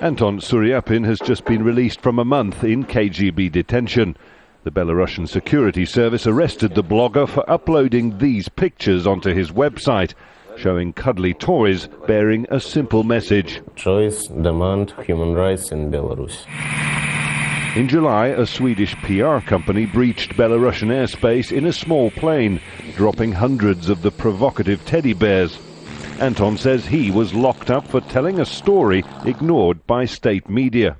Anton Suryapin has just been released from a month in KGB detention. The Belarusian security service arrested the blogger for uploading these pictures onto his website, showing cuddly toys bearing a simple message. Choice, demand, human rights in Belarus. In July, a Swedish PR company breached Belarusian airspace in a small plane, dropping hundreds of the provocative teddy bears. Anton says he was locked up for telling a story ignored by state media.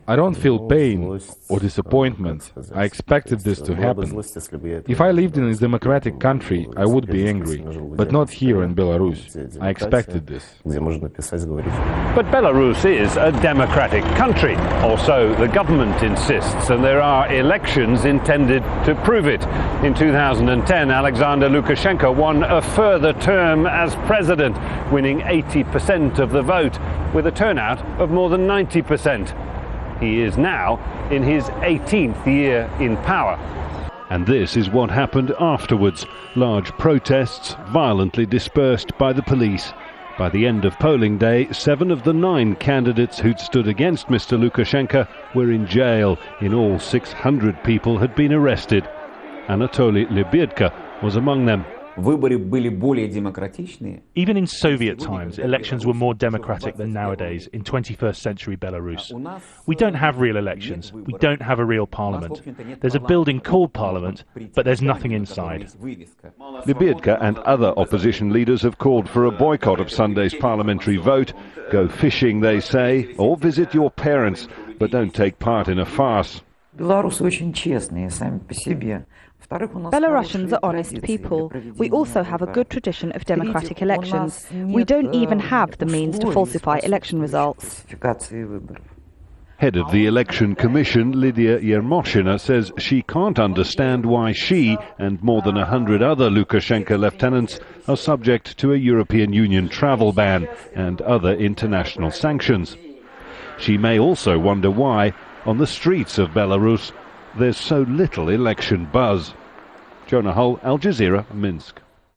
I don't feel pain or disappointment. I expected this to happen. If I lived in a democratic country, I would be angry, but not here in Belarus. I expected this. But Belarus is a democratic country, or so the government insists, and there are elections intended to prove it. In 2010, Alexander Lukashenko won a further term as president, winning 80% of the vote, with a turnout of more than 90%. He is now in his 18th year in power. And this is what happened afterwards. Large protests violently dispersed by the police. By the end of polling day, 7 of the 9 candidates who'd stood against Mr. Lukashenko were in jail. In all, 600 people had been arrested. Anatoly LIDIYA was among them. Even in Soviet times, elections were more democratic than nowadays in 21st century Belarus. We don't have real elections. We don't have a real parliament. There's a building called parliament, but there's nothing inside. LIDIYA and other opposition leaders have called for a boycott of Sunday's parliamentary vote. Go fishing, they say, or visit your parents, but don't take part in a farce. Belarusians are honest people. We also have a good tradition of democratic elections. We don't even have the means to falsify election results. Head of the Election Commission, YERMOSHINA, says she can't understand why she and more than 100 other Lukashenko lieutenants are subject to a European Union travel ban and other international sanctions. She may also wonder why, on the streets of Belarus, there's so little election buzz. Jonah, Al Jazeera, Minsk.